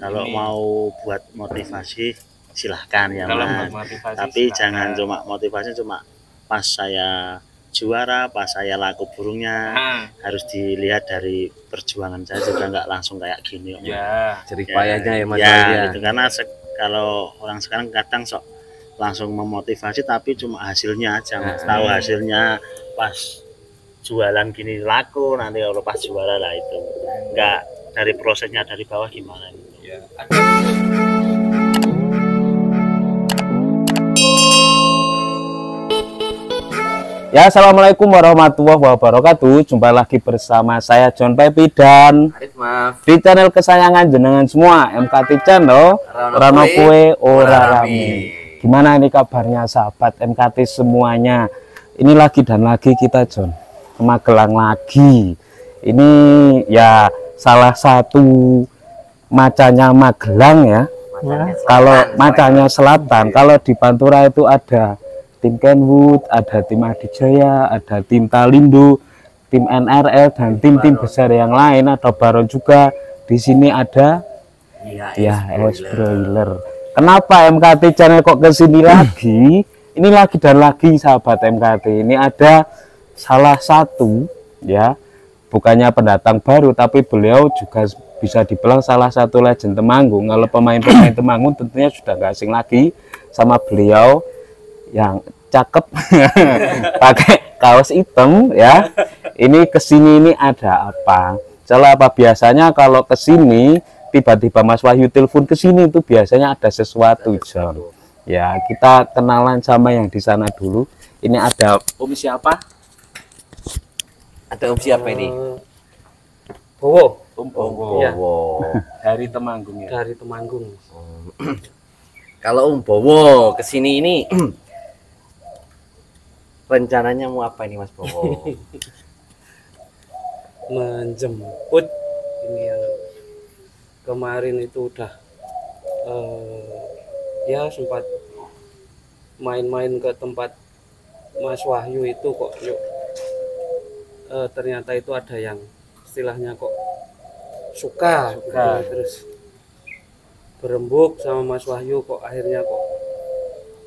Kalau ini. mau buat motivasi silahkan ya Kalau Mas. buat motivasi Tapi silahkan. jangan cuma motivasi cuma pas saya juara, pas saya laku burungnya. Harus dilihat dari perjuangan saya juga, nggak langsung kayak gini. Ya, Jerih payahnya ya Mas Ya, Wahyu ya. gitu. Karena kalau orang sekarang kadang sok langsung memotivasi tapi cuma hasilnya aja Mas. Tahu hasilnya pas jualan gini laku, nanti kalau pas juara lah itu nggak dari prosesnya dari bawah gimana gitu. ya. Ya, assalamualaikum warahmatullahi wabarakatuh. Jumpa lagi bersama saya John Pepi dan Arif, maaf. di channel kesayangan jenengan semua, MKT Channel. Rano kue ora rame. Gimana ini kabarnya sahabat MKT semuanya? Ini lagi dan lagi kita John ke Magelang lagi. Ini ya salah satu macanya Magelang ya. Kalau macanya selatan, kalau di Pantura itu ada tim Kenwood, ada tim Adijaya, ada tim Talindo, tim NRL dan tim-tim besar yang lain, ada Baron juga. Di sini ada ya es broiler. Kenapa MKT Channel kok kesini lagi? Ini lagi dan lagi sahabat MKT. Ini ada salah satu ya, bukannya pendatang baru, tapi beliau juga bisa dibilang salah satu legend Temanggung. Kalau pemain-pemain Temanggung tentunya sudah nggak asing lagi sama beliau yang cakep pakai kaos hitam ya. Ini kesini ini ada apa? Soalnya apa, biasanya kalau kesini tiba-tiba Mas Wahyu telepon kesini itu biasanya ada sesuatu John. Ya, kita kenalan sama yang di sana dulu. Ini ada Om siapa? Ada Om siapa ini? Bowo. Om Bowo. Ya. Dari Temanggung ya. Dari Temanggung. Kalau Om Bowo kesini ini rencananya mau apa ini Mas Bowo? Menjemput ini yang kemarin itu udah ya sempat main-main ke tempat Mas Wahyu itu kok yuk ternyata itu ada yang istilahnya kok suka. Gitu. Terus berembuk sama Mas Wahyu kok akhirnya kok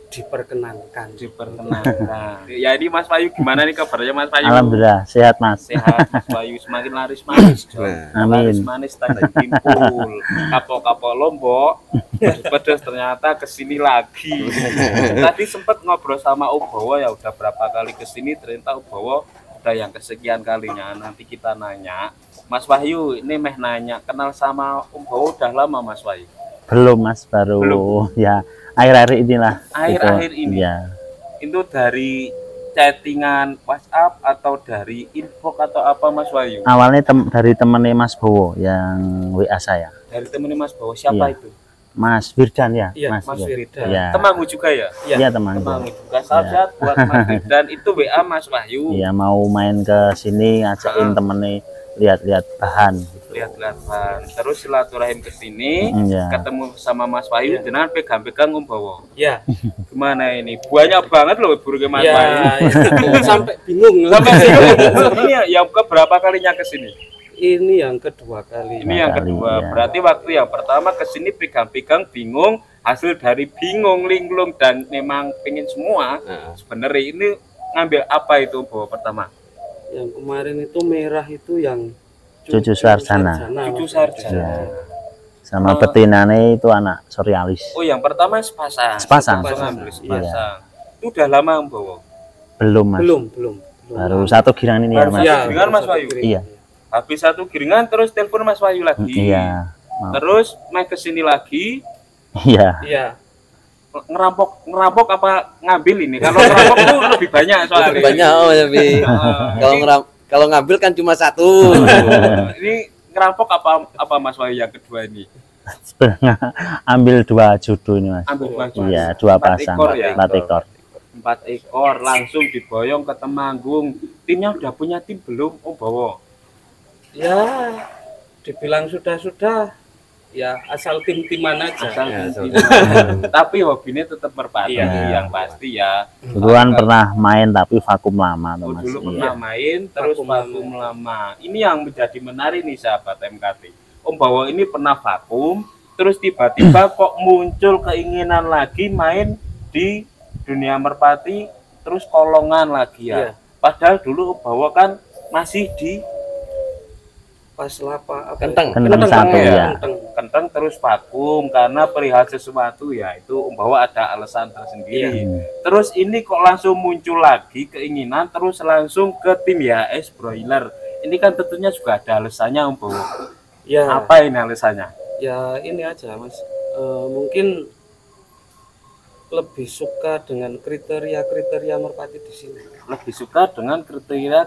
diperkenankan. Ya, ini Mas Wahyu gimana nih kabarnya Mas Wahyu? Alhamdulillah sehat Mas. Sehat Mas Wahyu, semakin laris manis. Amin. Laris manis tanda timpul. Kapok-kapok Lombok. Pedas ternyata kesini lagi. Tadi sempat ngobrol sama Om Bowo ya, udah berapa kali kesini, ternyata Om Bowo udah yang kesekian kalinya. Nanti kita nanya. Mas Wahyu ini nanya, kenal sama Om Bowo udah lama Mas Wahyu? Belum Mas, baru ya akhir-akhir inilah. Akhir-akhir ini. Ya. Itu dari chattingan WhatsApp atau dari info atau apa Mas Wahyu? Awalnya dari temennya Mas Bowo yang WA saya. Dari temennya Mas Bowo, siapa Iya. itu? Mas Firdan ya. Iya, Mas ya. Firdan. Ya. Temanggung juga ya? Iya teman. Temanggung juga. Sahabat buat Mas Firdan itu WA Mas Wahyu. Iya mau main ke sini ngajakin temennya lihat-lihat bahan. Lihat-lihat Bang. Terus silaturahim ke sini, Iya. ketemu sama Mas Wahyu, dengan pegang-pegang Om Bowo. Ya. Gimana ini? Banyak banget loh burungnya Mas Ya, Wahyu. itu sampai bingung. Sampai sini. Ini yang keberapa kalinya ke sini? Ini yang kedua kali. Ini yang kedua. ya. Berarti waktu yang pertama ke sini pegang-pegang bingung, hasil dari bingung, linglung dan memang pengen semua. Sebenarnya ini ngambil apa itu Om Bowo pertama? Yang kemarin itu merah itu yang Cucu Sarjana. Cucu Sarjana. Ya. Sama betinane itu anak Suryalis. Oh, yang pertama sepasang. Sepasang. Ngambil sepasang. Itu udah lama Om Bowo? Belum Mas. belum. Baru satu girangan ini ya Baru Mas. satu girangan, Mas Wahyu? Iya. Habis satu giringan terus telepon Mas Wahyu lagi. Iya. Mau. Terus main ke sini lagi, Iya. Iya. ngerampok apa ngambil ini? Kalau ngerampok tuh lebih banyak soalnya. Banyak tapi kalau ngambil kan cuma satu. Ini ngerampok apa Mas Wahyu yang kedua ini? Sebenarnya ambil 2 judo ini Mas. Ambil 2 judo. Iya, 2 4 pasang. ekor ya? 4 ekor. 4 ekor langsung diboyong ke Temanggung. Timnya udah punya tim belum Om Bowo? Ya, dibilang sudah. Ya, asal tim-timan aja. Asal Ya, tim. Tapi hobinya tetap merpati yang pasti ya. Duluan pernah main tapi vakum lama tuh Mas. Dulu Iya. pernah main terus vakum lama. Ini yang menjadi menarik nih sahabat MKT. Om Bowo ini pernah vakum terus tiba-tiba kok muncul keinginan lagi main di dunia merpati, terus kolongan lagi ya. Iya. Padahal dulu Ubawa kan masih di Pas lapa apa Kenteng. itu? Kenteng satu, ya. Kenteng. Kenteng terus vakum karena perihal sesuatu ya, itu Ubawa ada alasan tersendiri. Terus ini kok langsung muncul lagi keinginan terus langsung ke tim YHS Broiler. Ini kan tentunya juga ada alasannya Ubawa. Ya, Apa ini alasannya? ya ini aja Mas. Mungkin lebih suka dengan kriteria-kriteria merpati di sini. Lebih suka dengan kriteria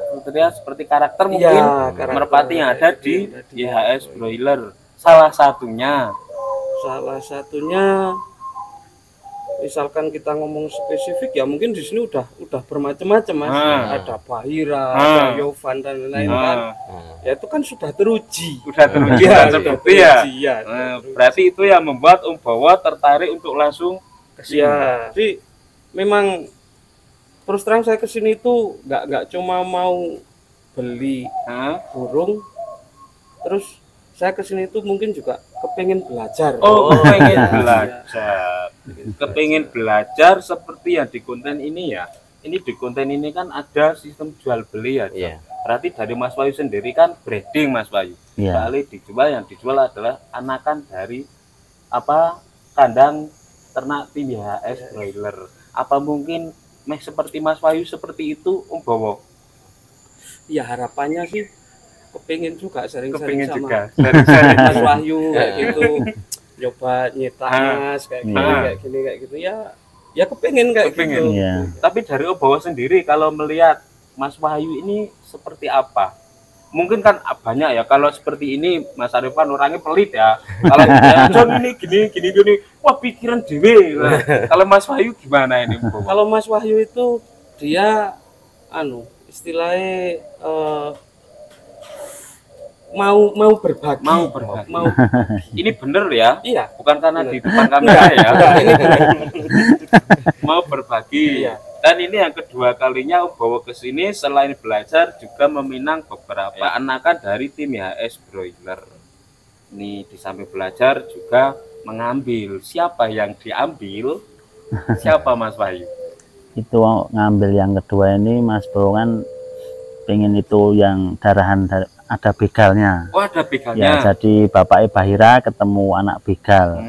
seperti karakter Iya, mungkin karakter merpati yang ada di ada. YHS Broiler. Salah satunya Salah satunya, misalkan kita ngomong spesifik ya mungkin di sini udah bermacam-macam Mas. Ada Bahira, ada Yovan dan lain-lain kan. Ya itu kan sudah teruji. udah teruji Ya, dan sudah terbukti ya. teruji, ya, Berarti itu yang membuat Ubawa tertarik untuk langsung ke sini. ya, jadi memang terus terang saya kesini itu nggak cuma mau beli Hah? burung, terus saya kesini itu mungkin juga kepengen belajar. Oh, kepengen ya. belajar. Kepengen belajar seperti yang di konten ini ya. Ini di konten ini kan ada sistem jual beli ya. Iya. Berarti dari Mas Wahyu sendiri kan breeding Mas Wahyu. Iya. Kali dijual, yang dijual adalah anakan dari apa kandang ternak tim YHS Broiler. Apa mungkin seperti Mas Wahyu seperti itu Ubawa? Ya harapannya sih kepengen juga sering-sering Kepingin sama juga sering-sering. Mas Wahyu kayak gitu, coba nyetak mas kayak gini, Iya. kayak gini kayak gitu ya. Ya kepengen kayak Kepengen. gitu. Iya. Tapi dari Ubawa sendiri kalau melihat Mas Wahyu ini seperti apa? Mungkin kan banyak ya, kalau seperti ini Mas Arifan orangnya pelit ya. Kalau John ini gini, wah pikiran dewe. Nah, kalau Mas Wahyu gimana ini? Ubawa? Kalau Mas Wahyu itu dia istilahnya mau berbagi. Mau berbagi. Mau Ini bener ya, iya. bukan karena Bener. di depan kamera ya. Ini bener. Mau berbagi. Iya. Dan ini yang kedua kalinya Ubawa ke sini selain belajar juga meminang beberapa anakan dari tim YHS Broiler. Ini di samping belajar juga mengambil. Siapa yang diambil? Siapa Mas Wahyu? Itu ngambil yang kedua ini Mas Bowo kan pengen itu yang darahan ada begalnya. Oh ada Ya, begalnya. jadi Bapak Bahira ketemu anak begal.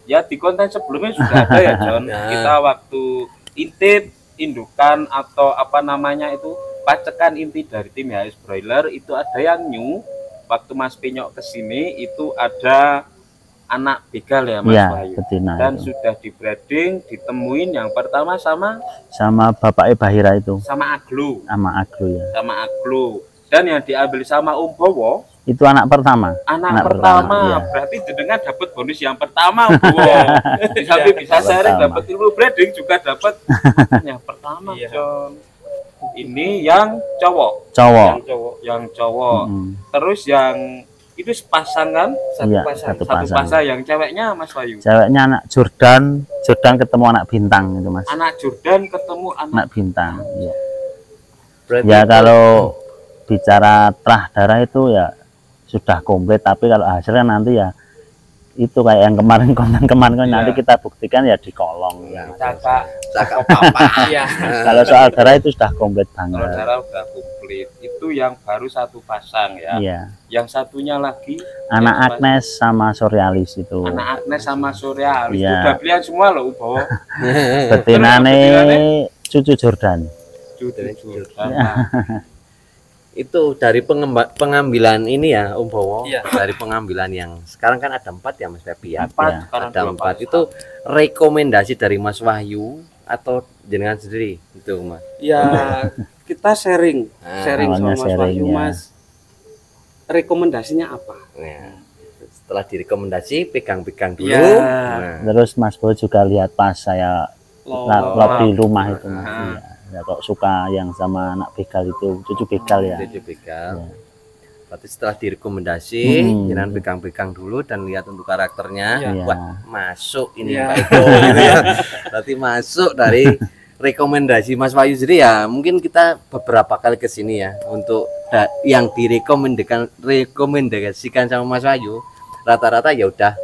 Ya di konten sebelumnya sudah ada ya John. Ya. Kita waktu intip indukan atau apa namanya itu pacekan inti dari tim YHS Broiler itu ada yang new. Waktu Mas Penyok kesini itu ada anak begal ya Mas Ya, Wahyu. betina Dan itu. sudah di breeding, ditemuin yang pertama sama Bapak Bahira itu, Aglo, sama Aglo ya. sama Aglo. Dan yang diambil sama Ubawa Itu anak pertama. anak pertama, iya. berarti jenengan dapat bonus yang pertama Ubawa. Di samping bisa sharing, Pertama. dapat ilmu breeding juga dapat yang pertama Iya. John. Ini yang cowok, Cowok. yang cowok. Mm. Terus yang itu pasangan Iya, pasang. satu satu pasang. pasang, yang ceweknya Mas Wahyu. Ceweknya anak Jordan ketemu anak bintang itu Mas. Anak Jordan ketemu anak Anak bintang. Ya, Berarti ya kalau bicara terah darah itu ya sudah komplit, tapi kalau hasilnya nanti ya itu kayak yang kemarin konten kemarin Iya. nanti kita buktikan ya di kolong ya. kakak. cakap papa. Iya. Kalau soal darah itu sudah komplit Kalau banget. darah udah komplit. Itu yang baru satu pasang ya. Iya. Yang satunya lagi Anak yang Agnes sama Surrealis itu. anak Agnes sama Surya. Itu Iya. udah pilihan semua loh Ubawa. Betinane betinane? cucu Jordan. Jordan. Itu dari pengambilan ini ya Bowo. Iya. Dari pengambilan yang sekarang kan ada 4 ya Mas Febi ya. Empat, Ya, sekarang Ada dua 4 pasang. itu rekomendasi dari Mas Wahyu atau jenengan sendiri itu Mas. Ya kita sharing awalnya sama Mas sharing, Wahyu ya. Mas. Rekomendasinya apa? Nah, setelah direkomendasi pegang-pegang dulu. Ya. Nah, Terus Mas Bowo juga lihat pas saya lap di rumah itu Mas. Ah. Iya. Ya, kok suka yang sama anak begal itu, cucu begal ya. jadi begal. Ya. Berarti setelah direkomendasi, Hmm. jenengan pegang-pegang dulu dan lihat untuk karakternya, Iya. wah masuk ini Iya. Pak Eko, gitu ya. Berarti masuk dari rekomendasi Mas Wahyu. Jadi ya mungkin kita beberapa kali ke sini ya untuk yang direkomendasikan sama Mas Wahyu rata-rata ya udah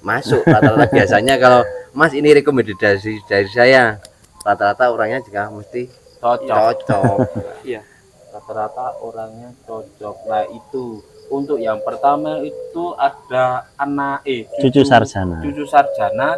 masuk. Rata-rata biasanya kalau Mas ini rekomendasi dari saya, rata-rata orangnya juga mesti cocok. Iya. Rata-rata orangnya cocok. Nah itu untuk yang pertama itu ada anak Cucu sarjana. Cucu sarjana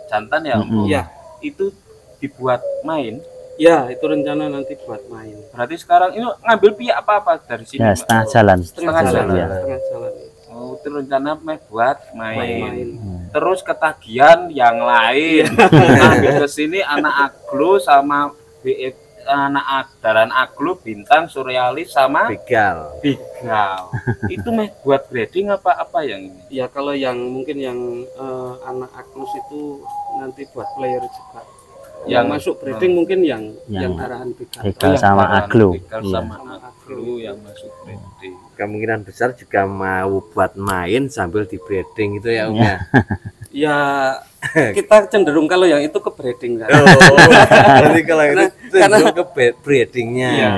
jantan ya. Iya. Itu dibuat main. Ya, itu rencana nanti buat main. Berarti sekarang ini ngambil pihak apa dari sini? Ya, Mas? setengah jalan. Setengah jalan, jalan. ya. Setengah jalan. Oh, itu rencana buat main. Main. Terus ketagihan yang lain. Ngambil ke sini anak aglo sama BF, anak daran aglo, bintang, surrealis sama Begal. begal. Itu buat breeding apa yang ini? Ya kalau yang mungkin yang anak Agnus itu nanti buat player juga. Yang masuk breeding mungkin yang arahan begal. Begal sama Daran aglo. Begal Iya. sama aglo yang masuk breeding. Kemungkinan besar juga mau buat main sambil di breeding itu ya Om ya. Ya kita cenderung kalau yang itu ke breeding kan. Berarti kalau itu Karena- cenderung ke breedingnya. Iya.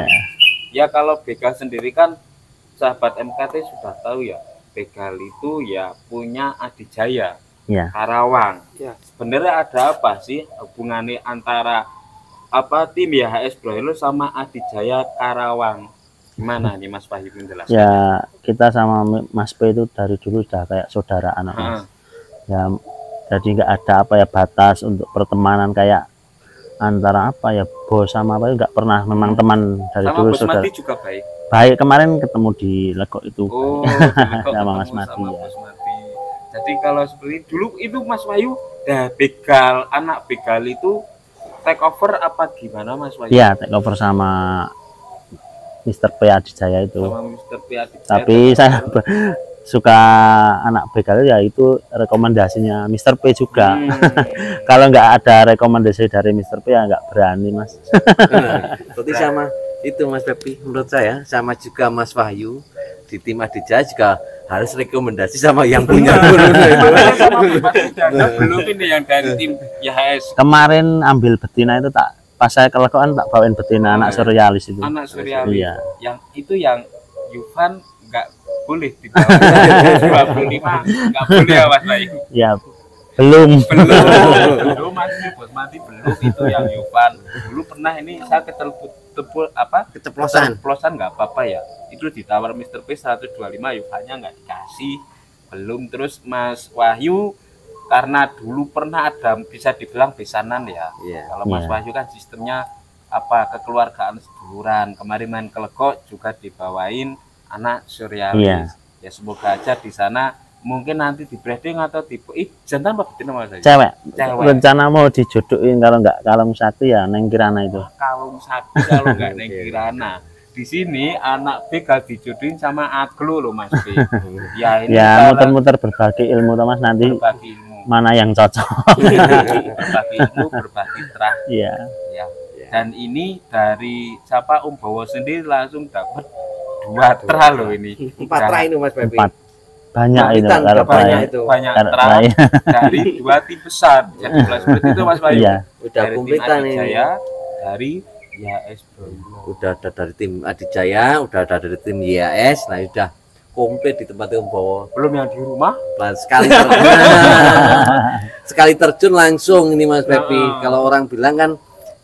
Ya kalau begal sendiri kan sahabat MKT sudah tahu ya, begal itu ya punya adijaya Ya. Karawang. Ya. Sebenarnya ada apa sih hubungannya antara apa tim YHS Broiler sama Adijaya Karawang? Gimana nih Mas Wahyu menjelaskan? Ya, kita sama Mas P itu dari dulu sudah kayak saudaraan, Mas. Ya, jadi nggak ada apa ya batas untuk pertemanan kayak antara apa ya bos sama apa, nggak pernah. Memang teman dari Sama dulu Bos saudara. Mati juga baik. Baik, kemarin ketemu di Legok itu. Oh, Sama Mas Mati, sama ya. Bos Mati. Jadi kalau seperti dulu itu Mas Wahyu, begal anak begal itu take over apa gimana Mas Wahyu? Iya, take over sama Mr. P Adijaya itu. Sama Mr. P Adijaya. Tapi saya suka anak begal ya itu rekomendasinya Mr. P juga. Kalau nggak ada rekomendasi dari Mr. P ya nggak berani, Mas. Berarti sama itu Mas Pepi, menurut saya sama juga Mas Wahyu di tim Adijaya juga harus rekomendasi sama yang punya Sama Mas Dana belum ini yang dari tim YHS. Kemarin ambil betina itu tak pas saya ke Lekokan tak bawain betina anak surrealis itu. Anak surrealis. Iya. Yang itu yang Yuvan nggak boleh dibawa. 25 nggak boleh ya Mas Wahyu. Ya belum. Belum masih Bos Mati belum itu yang Yuvan. Dulu pernah ini saya keceplosan nggak apa-apa ya. Itu ditawar Mr. P 125 Yuvannya nggak dikasih. Belum. Terus Mas Wahyu karena dulu pernah ada bisa dibilang besanan ya. Kalau Mas Iya. Wahyu kan sistemnya apa kekeluargaan seduluran. Kemarin main ke Legok juga dibawain anak surrealis. Ya semoga aja di sana mungkin nanti di breeding atau di jantan apa betina Mas Wahyu? Cewek. Cewek. Rencana mau dijodohin kalau nggak kalung satu ya Neng Kirana itu. Kalung satu kalau nggak Neng Kirana. Di sini anak begal dijodohin sama aglo loh Mas B. Ya ini Ya kalau muter-muter berbagi ilmu Mas, nanti berbagi ilmu. mana yang cocok. Berbagi ilmu, berbagi terah. Iya. Ya. Dan ini dari siapa Om Bowo sendiri langsung dapat 2 terah loh ini. 4 tra itu Mas Pepi. 4. Banyak itu Bangkitan kalau banyak saya- itu. Banyak kalau terah saya- dari 2 tim besar. Jadi seperti itu Mas Bayu. Iya. Udah Dari tim kompletan ini. Adijaya, dari YHS Broiler. Udah ada dari tim Adijaya, udah ada dari tim YAS, nah udah komplit di tempat Om Bowo. Belum yang di rumah. Sekali terjun, sekali terjun langsung ini Mas Pepi. Kalau orang bilang kan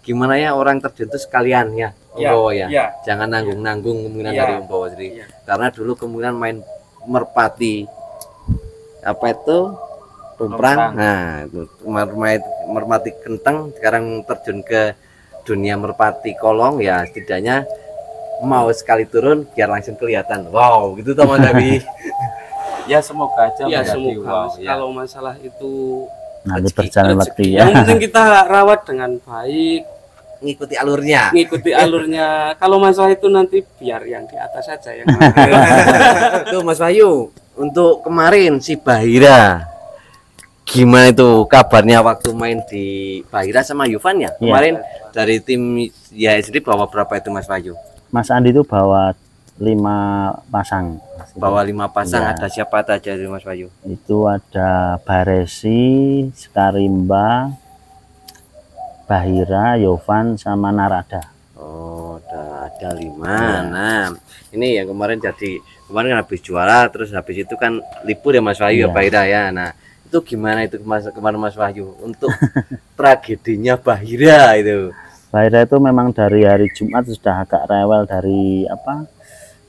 gimana ya orang terjun itu sekalian ya Om Ya, Bowo ya. ya. Jangan nanggung-nanggung kemungkinan Ya. dari Om Bowo sendiri. Ya. Karena dulu kemungkinan main merpati apa itu Tumprang. tumprang. Nah, itu merpati kentang sekarang terjun ke dunia merpati kolong ya setidaknya mau sekali turun biar langsung kelihatan. Wow, gitu toh Mas Abi. Ya semoga aja Ya menjadi semoga wow, ya. kalau masalah itu Nanti Rezeki, berjalan rezeki. waktu ya. yang penting kita rawat dengan baik, Ngikuti alurnya. ngikuti alurnya. Kalau masalah itu nanti biar yang di atas saja yang Tuh Mas Wahyu, untuk kemarin si Bahira gimana itu kabarnya waktu main di Bahira sama Yuvan ya? Iya. Kemarin dari tim ya sendiri bawa berapa itu Mas Wahyu? Mas Andi itu bawa 5 pasang. Bawa 5 pasang, Iya. ada siapa aja di Mas Wahyu? Itu ada Baresi, Skarimba, Bahira, Yovan sama Narada. Oh, ada 5. Nah, ini yang kemarin kan habis juara, terus habis itu kan libur ya Mas Wahyu ya Bahira ya. Nah, itu gimana itu kemarin Mas Wahyu untuk tragedinya Bahira itu? Bahira itu memang dari hari Jumat sudah agak rewel dari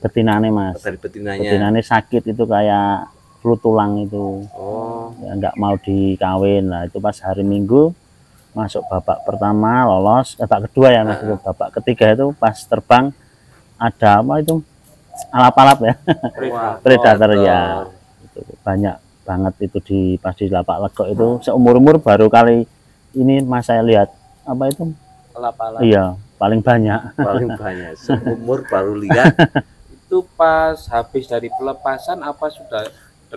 betinane Mas. Dari betinanya. Betinane sakit itu kayak flu tulang itu. Oh. Ya, nggak mau dikawin lah. Itu pas hari Minggu masuk babak pertama lolos, babak kedua ya Mas. Babak ketiga itu pas terbang ada alap-alap ya. Predator ya. Itu banyak banget itu pas di lapak legok itu seumur-umur baru kali ini Mas saya lihat Alap-alap. Iya, paling banyak. Paling banyak. Seumur baru lihat. Itu pas habis dari pelepasan apa sudah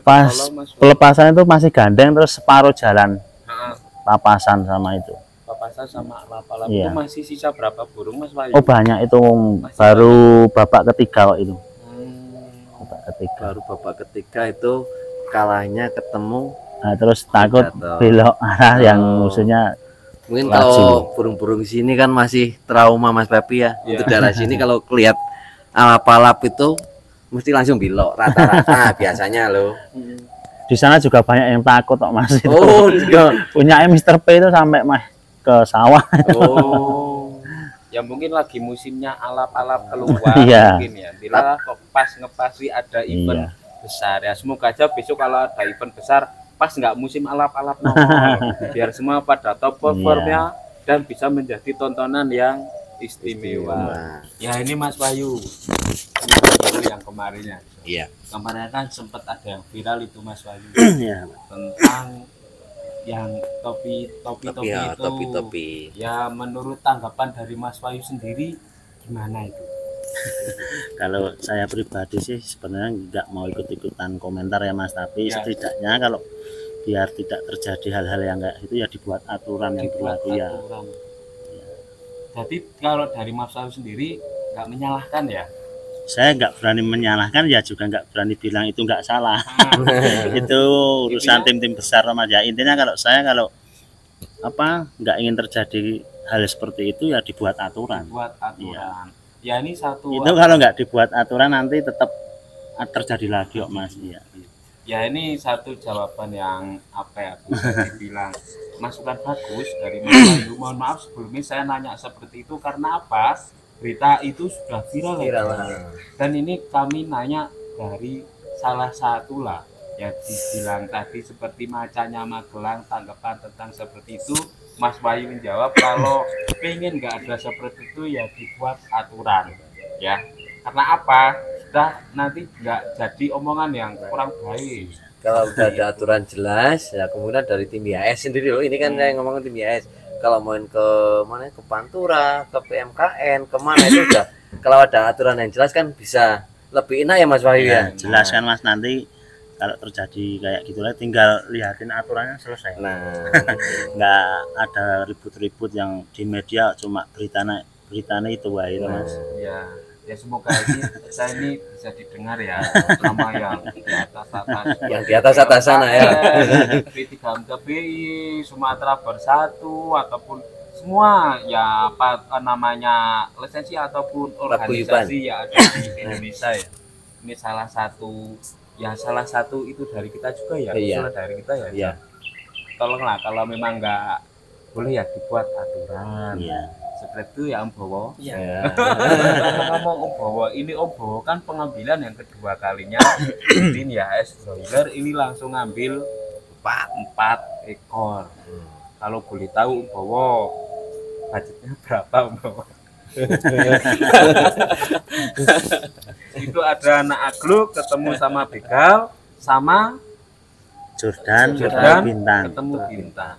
Pas pelepasan itu masih gandeng terus separuh jalan. Papasan sama itu. Papasan sama alap-alap Iya. itu masih sisa berapa burung Mas Wahyu? Oh banyak itu baru babak ketiga kok itu. Babak ketiga. Baru babak ketiga itu kalahnya ketemu. Nah, terus takut belok arah yang musuhnya. Mungkin kalau burung-burung sini kan masih trauma Mas Papi ya. Untuk daerah sini kalau lihat alap-alap itu mesti langsung belok rata-rata biasanya loh. Di sana juga banyak yang takut kok Mas itu. Oh, juga. Punya Mr. P itu sampai ke sawah. Oh. Ya mungkin lagi musimnya alap-alap keluar Iya. mungkin ya. Bila kok pas ngepasi ada event besar ya. Semoga aja besok kalau ada event besar pas nggak musim alap-alap nongol. Biar semua pada top performnya dan bisa menjadi tontonan yang istimewa. Ya ini Mas Wahyu. Ini yang kemarinnya. Iya. Kemarin kan sempat ada yang viral itu Mas Wahyu. Iya. Tentang yang topi Ya, itu. topi. Ya menurut tanggapan dari Mas Wahyu sendiri gimana itu? Kalau saya pribadi sih sebenarnya nggak mau ikut-ikutan komentar ya Mas, tapi setidaknya kalau biar tidak terjadi hal-hal yang kayak gitu ya dibuat aturan yang berlaku ya. Jadi kalau dari Mas Wahyu sendiri nggak menyalahkan ya? Saya nggak berani menyalahkan ya juga nggak berani bilang itu nggak salah. Itu urusan tim-tim besar Mas ya. Intinya kalau nggak ingin terjadi hal seperti itu ya dibuat aturan. Buat aturan. Ya ini satu. Itu kalau nggak dibuat aturan nanti tetap terjadi lagi kok Mas. Iya. Ya ini satu jawaban yang bisa dibilang masukan bagus dari Mas Wahyu. Mohon maaf sebelumnya saya nanya seperti itu karena apa? Berita itu sudah viral ya. Dan ini kami nanya dari salah satu lah ya dibilang tadi seperti macanya Magelang, tanggapan tentang seperti itu. Mas Wahyu menjawab kalau pengen nggak ada seperti itu ya dibuat aturan ya. Karena apa? Sudah nanti nggak jadi omongan yang kurang baik. Kalau udah ada aturan jelas ya, kemudian dari tim IAS sendiri loh, ini kan yang ngomongin tim IAS. Kalau main ke mana, ke Pantura, ke PMKN, kemana itu udah kalau ada aturan yang jelas kan bisa lebih enak ya Mas Wahyu ya. Jelas kan Mas, nanti kalau terjadi kayak gitulah tinggal lihatin aturannya selesai. Nah, nggak ada ribut-ribut yang di media cuma beritanya itu wae Mas. Ya semoga ini bisa didengar ya nama yang di atas yang di atas sana ya. P3 MKBI, Sumatera Bersatu ataupun semua ya namanya lisensi ataupun organisasi yang ada di Indonesia ya. Ini salah satu itu dari kita juga ya. Dari kita ya. Iya. Tolonglah kalau memang nggak boleh ya dibuat aturan. Iya. Seperti itu ya Om Bowo. Iya. Ngomong Om Bowo, ini Om Bowo kan pengambilan yang kedua kalinya tim IAS broiler ini langsung ngambil 4 ekor. Kalau boleh tahu Om Bowo budgetnya berapa Om Bowo? Itu ada anak agluk ketemu sama begal sama Jordan Bintang. Ketemu Bintang.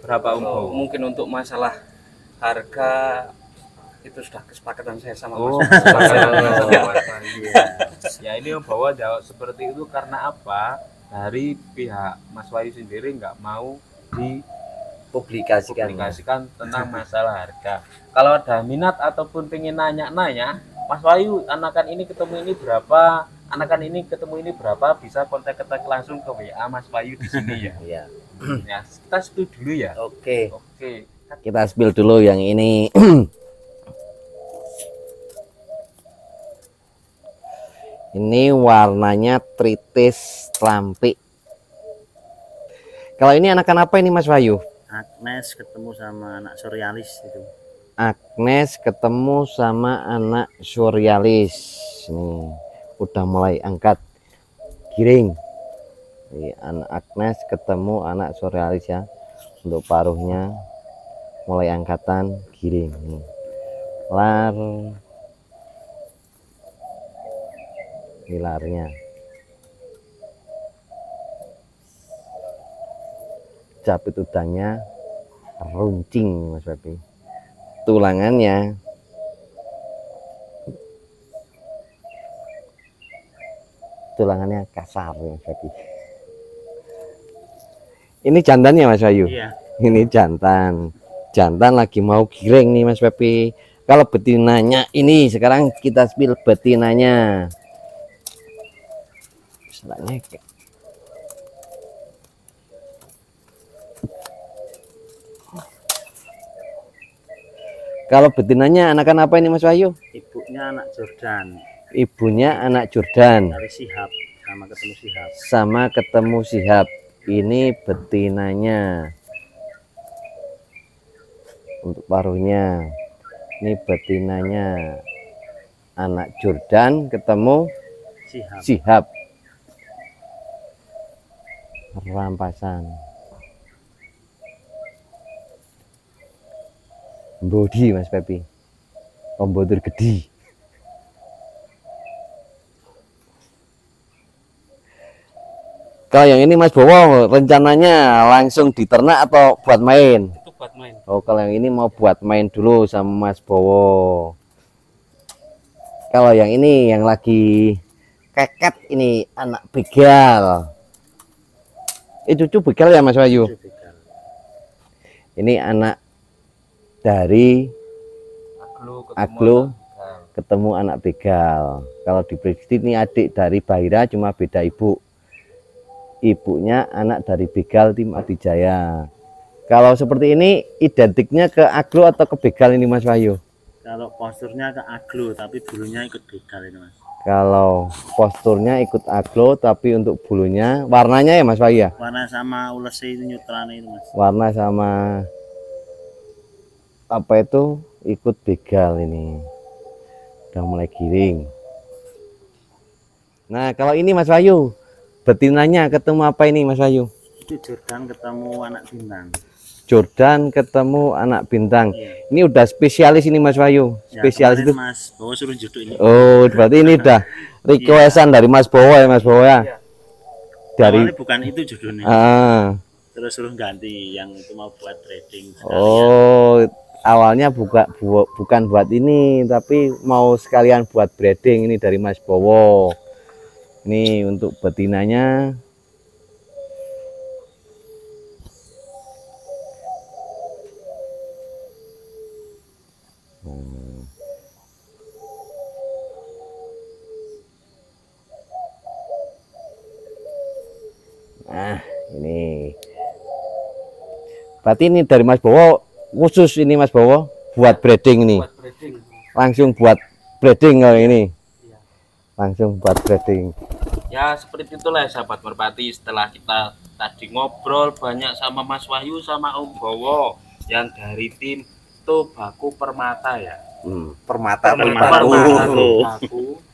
Berapa Om Bowo? Mungkin untuk masalah harga itu sudah kesepakatan saya sama Mas. Ya ini Om Bowo jawab seperti itu karena apa? Dari pihak Mas Wahyu sendiri nggak mau dipublikasikan tentang masalah harga. Kalau ada minat ataupun pengen nanya-nanya, Mas Wahyu anakan ini ketemu ini berapa? Anakan ini ketemu ini berapa? Bisa kontak langsung ke WA Mas Wahyu di sini ya. Iya. Ya, kita spill dulu ya. Oke. Oke. Kita spill dulu yang ini. Ini warnanya tritis lampik. Kalau ini anakan apa ini Mas Wahyu? Agnes ketemu sama anak surrealis itu. Agnes ketemu sama anak surrealis. Nih, udah mulai angkat giring. Ini anak Agnes ketemu anak surrealis ya. Untuk paruhnya mulai angkatan giring. Nih. Lar, pilarnya. Capit udangnya runcing Mas Babi. Tulangannya kasar Mas Babi. Ini jantannya Mas Bayu. Iya. Ini jantan lagi mau giring nih Mas Babi. Kalau betinanya ini sekarang kita spill betinanya. Kalau betinanya anakan apa ini Mas Wahyu? Ibunya anak Jordan. Ibunya anak Jordan. Dari Sihab sama ketemu Sihab. Sama ketemu Sihab. Ini betinanya. Untuk paruhnya. Ini betinanya. Anak Jordan ketemu Sihab. Rampasan. Bodi Mas Pepi. Kombodur gede. Kalau yang ini Mas Bowo rencananya langsung diternak atau buat main? Itu buat main. Oh, kalau yang ini mau buat main dulu sama Mas Bowo. Kalau yang ini yang lagi keket ini anak begal. Cucu begal ya Mas Wahyu? Ini anak dari Aglo ketemu anak begal. Kalau diprediksi ini adik dari Bahira, cuma beda ibu. Ibunya anak dari begal tim Adijaya. Kalau seperti ini identiknya ke Aglo atau ke begal ini Mas Wahyu? Kalau posturnya ke Aglo tapi bulunya ikut begal ini Mas. Kalau posturnya ikut Aglo tapi untuk bulunya warnanya ya Mas Wahyu ya? Warna sama ules itu nyutranya itu Mas. Warna sama apa itu ikut begal ini. Udah mulai giring. Nah, kalau ini Mas Wahyu, betinanya ketemu apa ini Mas Wahyu? Itu Jordan ketemu anak bintang. Jordan ketemu anak bintang. Iya. Ini udah spesialis ini Mas Wahyu. Spesialis Ya, itu. Mas Bowo suruh judul ini. Oh, berarti ini udah requestan dari Mas Bowo ya Mas Bowo ya. Dari Awalnya bukan itu judulnya. Terus suruh ganti yang itu mau buat trading. Oh, awalnya bukan buat ini, tapi mau sekalian buat breeding ini dari Mas Bowo. Ini untuk betinanya. Nah, ini. Berarti ini dari Mas Bowo khusus ini Mas Bowo buat breeding ini. Buat breeding. Langsung buat breeding kalau ini. Langsung buat breeding. Ya seperti itulah sahabat merpati, setelah kita tadi ngobrol banyak sama Mas Wahyu sama Om Bowo yang dari tim Tobacco Permata ya. Permata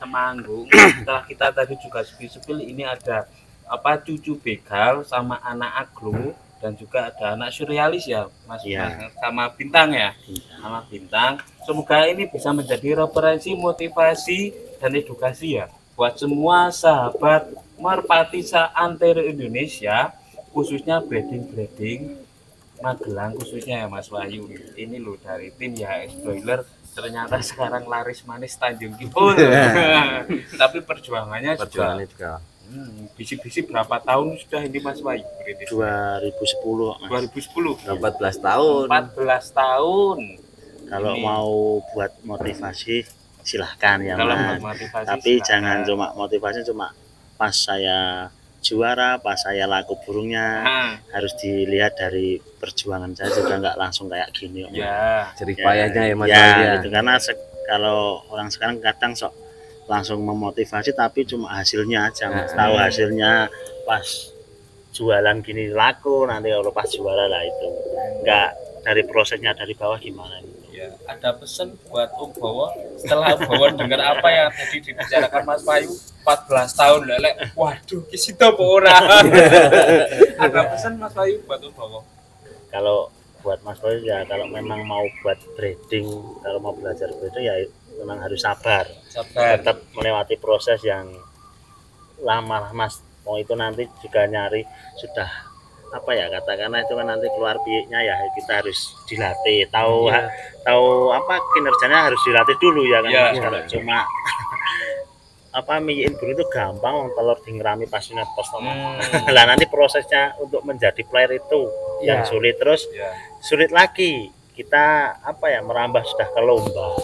Temanggung. Setelah kita tadi juga sepil-sepil ini ada apa cucu begal sama anak Aglo dan juga ada anak surrealis ya Mas, Ya. sama bintang ya. Sama bintang. Semoga ini bisa menjadi referensi, motivasi dan edukasi ya buat semua sahabat merpati seantero Indonesia, khususnya breeding Magelang khususnya ya Mas Wahyu. Ini loh dari tim ya Broiler ternyata sekarang laris manis Tanjung Kipul. Tapi perjuangannya juga. Bisi-bisi berapa tahun sudah ini Mas Wahyu? 2010 Mas. 2010. 14 tahun. 14 tahun. Kalau Ini. mau buat motivasi silahkan ya Kalau Mas. motivasi Tapi silakan. jangan cuma motivasi cuma pas saya juara, pas saya laku burungnya, harus dilihat dari perjuangan saya juga nggak langsung kayak gini. Ya. Jerih payahnya ya Mas Ya, Wahyu ya. gitu. Karena kalau orang sekarang kadang sok langsung memotivasi, tapi cuma hasilnya aja Mas. Tahu hasilnya pas jualan gini laku, nanti kalau pas juara lah itu enggak dari prosesnya dari bawah gimana gitu. Ya, ada pesan buat Om Bowo setelah Om Bowo dengar apa yang tadi dibicarakan Mas Bayu 14 tahun lelek, waduh kisito ora. Ada pesan Mas Bayu buat Om Bowo? Kalau buat Mas Bayu ya, kalau memang mau buat breeding, kalau mau belajar breeding ya memang harus sabar, tetap melewati proses yang lama lah Mas. Mau itu nanti juga nyari sudah apa ya, katakanlah itu kan nanti keluar biiknya ya kita harus dilatih, tahu tahu apa kinerjanya harus dilatih dulu ya kan Mas. Kalau cuma apa miin burung itu gampang, wong telur dingerami pas netes lah nanti prosesnya untuk menjadi player itu yang sulit, terus sulit lagi kita apa ya merambah sudah ke lomba,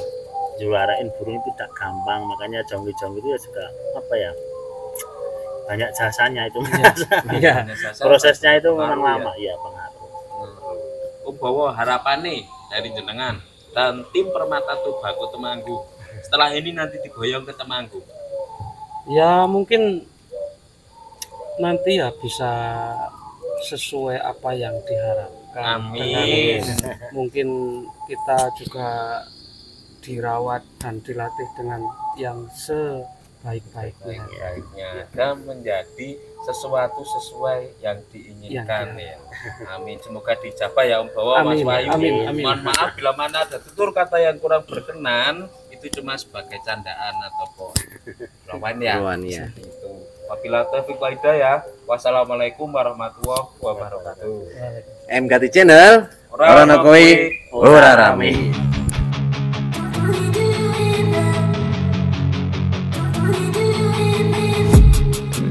juarain burung itu tidak gampang, makanya jongli-jongli itu ya juga apa ya banyak jasanya itu prosesnya itu memang lama ya pengaruh. Om Bowo harapannya dari jenengan dan tim Permata Tobacco Temanggung setelah ini nanti digoyong ke Temanggung, ya mungkin nanti ya bisa sesuai apa yang diharapkan. Amin. Mungkin kita juga dirawat dan dilatih dengan yang sebaik-baiknya dan menjadi sesuatu sesuai yang diinginkan ya. Amin. Semoga dicapai ya Om Bowo, Mas Bayu. Mohon maaf bila mana ada tutur kata yang kurang berkenan, itu cuma sebagai candaan ataupun lawan ya. Itu. Wabillahi taufiq wal hidayah. Wassalamualaikum warahmatullahi wabarakatuh. MKT Channel ora ana kowe ora rame.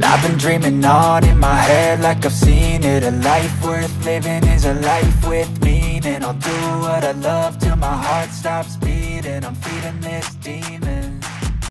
I've been dreaming on in my head like I've seen it. A life worth living is a life with meaning. I'll do what I love till my heart stops beating. I'm feeding this demon.